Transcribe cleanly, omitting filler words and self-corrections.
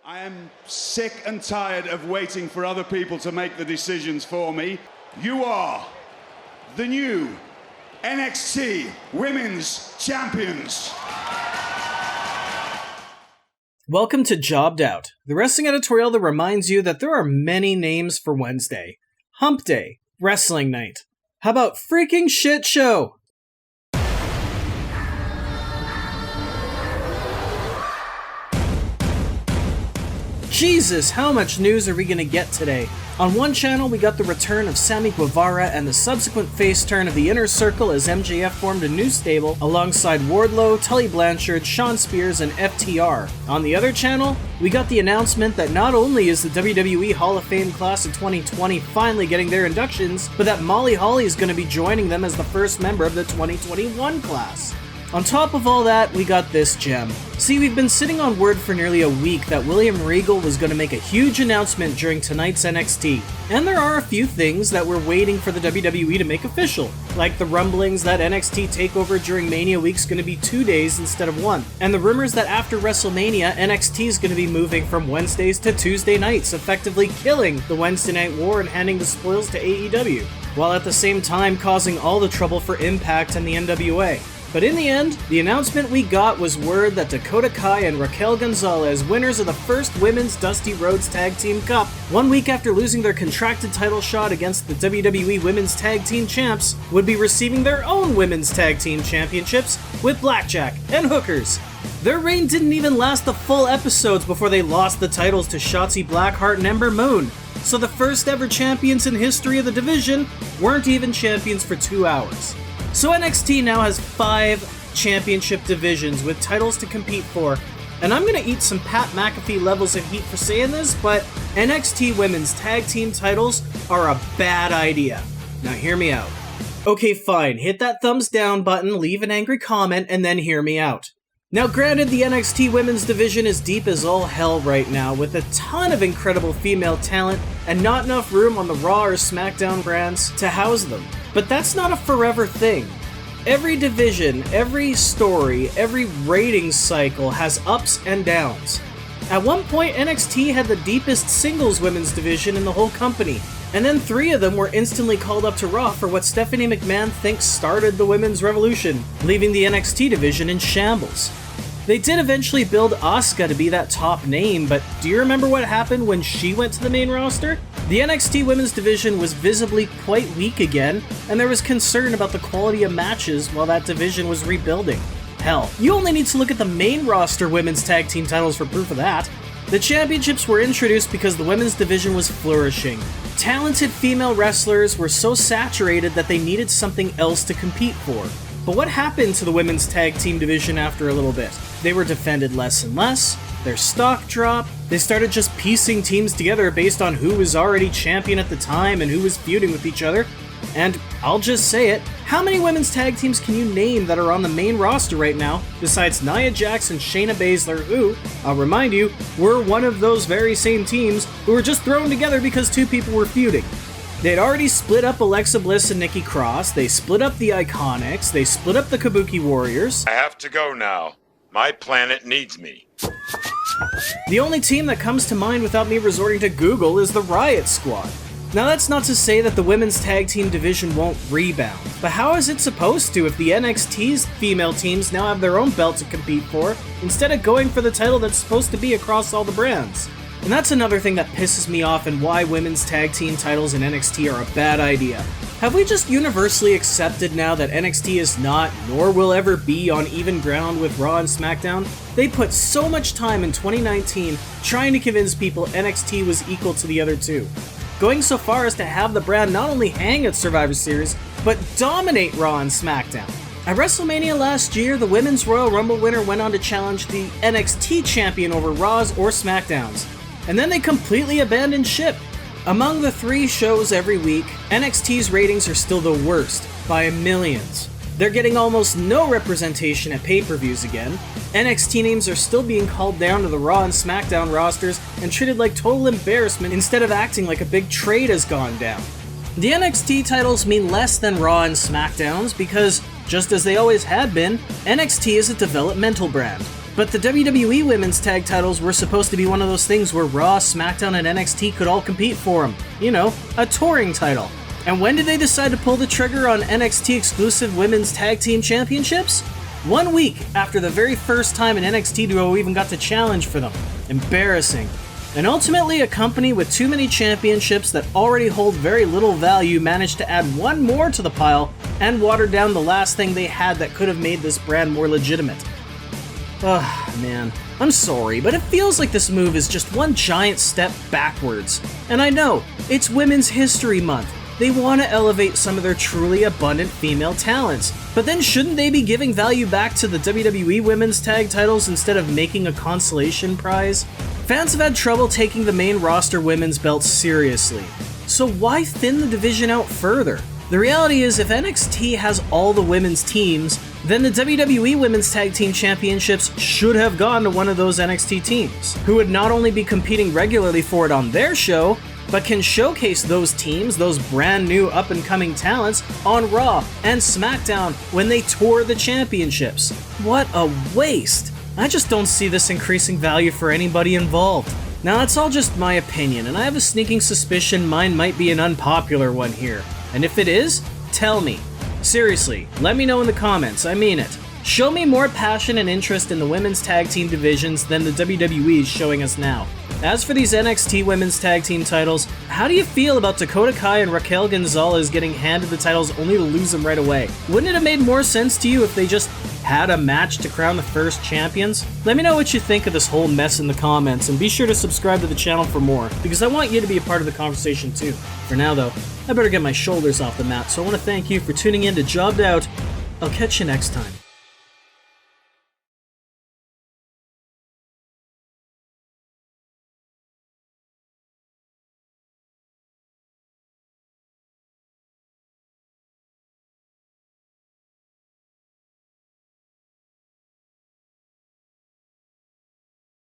I am sick and tired of waiting for other people to make the decisions for me. You are the new NXT Women's Champions. Welcome to Jobbed Out, the wrestling editorial that reminds you that there are many names for Wednesday. Hump Day, Wrestling Night. How about freaking shit show? Jesus, how much news are we gonna get today? On one channel, we got the return of Sammy Guevara and the subsequent face turn of the Inner Circle as MJF formed a new stable alongside Wardlow, Tully Blanchard, Shawn Spears, and FTR. On the other channel, we got the announcement that not only is the WWE Hall of Fame class of 2020 finally getting their inductions, but that Molly Holly is going to be joining them as the first member of the 2021 class. On top of all that, we got this gem. See, we've been sitting on word for nearly a week that William Regal was going to make a huge announcement during tonight's NXT. And there are a few things that we're waiting for the WWE to make official, like the rumblings that NXT TakeOver during Mania Week's going to be 2 days instead of 1, and the rumors that after WrestleMania, NXT is going to be moving from Wednesdays to Tuesday nights, effectively killing the Wednesday Night War and handing the spoils to AEW, while at the same time causing all the trouble for Impact and the NWA. But in the end, the announcement we got was word that Dakota and Raquel Gonzalez, winners of the first Women's Dusty Rhodes Tag Team Cup, 1 week after losing their contracted title shot against the WWE Women's Tag Team Champs, would be receiving their own Women's Tag Team Championships with blackjack and hookers. Their reign didn't even last the full episodes before they lost the titles to Shotzi, Blackheart, and Ember. So the first ever champions in history of the division weren't even champions for 2 hours. So NXT now has 5 championship divisions with titles to compete for, and I'm gonna eat some Pat McAfee levels of heat for saying this, but NXT Women's Tag Team titles are a bad idea. Now hear me out. Okay, fine, hit that thumbs down button, leave an angry comment, and then hear me out. Now granted, the NXT Women's division is deep as all hell right now, with a ton of incredible female talent, and not enough room on the Raw or SmackDown brands to house them. But that's not a forever thing. Every division, every story, every rating cycle has ups and downs. At one point, NXT had the deepest singles women's division in the whole company, and then 3 of them were instantly called up to Raw for what Stephanie McMahon thinks started the women's revolution, leaving the NXT division in shambles. They did eventually build Asuka to be that top name, but do you remember what happened when she went to the main roster? The NXT women's division was visibly quite weak again, and there was concern about the quality of matches while that division was rebuilding. Hell, you only need to look at the main roster women's tag team titles for proof of that. The championships were introduced because the women's division was flourishing. Talented female wrestlers were so saturated that they needed something else to compete for. But what happened to the women's tag team division after a little bit? They were defended less and less, their stock dropped, they started just piecing teams together based on who was already champion at the time and who was feuding with each other. And I'll just say it, how many women's tag teams can you name that are on the main roster right now, besides Nia Jax and Shayna Baszler, who, I'll remind you, were one of those very same teams who were just thrown together because 2 people were feuding. They'd already split up Alexa Bliss and Nikki Cross, they split up the Iconics, they split up the Kabuki Warriors. I have to go now. My planet needs me. The only team that comes to mind without me resorting to Google is the Riot Squad. Now that's not to say that the women's tag team division won't rebound, but how is it supposed to if the NXT's female teams now have their own belt to compete for, instead of going for the title that's supposed to be across all the brands? And that's another thing that pisses me off and why women's tag team titles in NXT are a bad idea. Have we just universally accepted now that NXT is not, nor will ever be, on even ground with Raw and SmackDown? They put so much time in 2019 trying to convince people NXT was equal to the other 2. Going so far as to have the brand not only hang at Survivor Series, but dominate Raw and SmackDown. At WrestleMania last year, the Women's Royal Rumble winner went on to challenge the NXT champion over Raws or SmackDowns. And then they completely abandoned ship. Among the 3 shows every week, NXT's ratings are still the worst, by millions. They're getting almost no representation at pay-per-views again. NXT names are still being called down to the Raw and SmackDown rosters and treated like total embarrassment instead of acting like a big trade has gone down. The NXT titles mean less than Raw and SmackDowns because, just as they always had been, NXT is a developmental brand. But the WWE Women's Tag titles were supposed to be one of those things where Raw, SmackDown, and NXT could all compete for them. You know, a touring title. And when did they decide to pull the trigger on NXT exclusive Women's Tag Team Championships? 1 week after the very first time an NXT duo even got to challenge for them. Embarrassing. And ultimately, a company with too many championships that already hold very little value managed to add one more to the pile and water down the last thing they had that could have made this brand more legitimate. Ugh, man. I'm sorry, but it feels like this move is just one giant step backwards. And I know, it's Women's History Month. They want to elevate some of their truly abundant female talents. But then shouldn't they be giving value back to the WWE Women's Tag titles instead of making a consolation prize? Fans have had trouble taking the main roster women's belts seriously. So why thin the division out further? The reality is, if NXT has all the women's teams, then the WWE Women's Tag Team Championships should have gone to one of those NXT teams, who would not only be competing regularly for it on their show, but can showcase those teams, those brand new up-and-coming talents, on Raw and SmackDown when they tour the championships. What a waste! I just don't see this increasing value for anybody involved. Now, that's all just my opinion, and I have a sneaking suspicion mine might be an unpopular one here. And if it is, tell me. Seriously, let me know in the comments, I mean it. Show me more passion and interest in the women's tag team divisions than the WWE is showing us now. As for these NXT women's tag team titles, how do you feel about Dakota Kai and Raquel Gonzalez getting handed the titles only to lose them right away? Wouldn't it have made more sense to you if they just had a match to crown the first champions? Let me know what you think of this whole mess in the comments, and be sure to subscribe to the channel for more, because I want you to be a part of the conversation too. For now though, I better get my shoulders off the mat, so I want to thank you for tuning in to Jobbed Out. I'll catch you next time.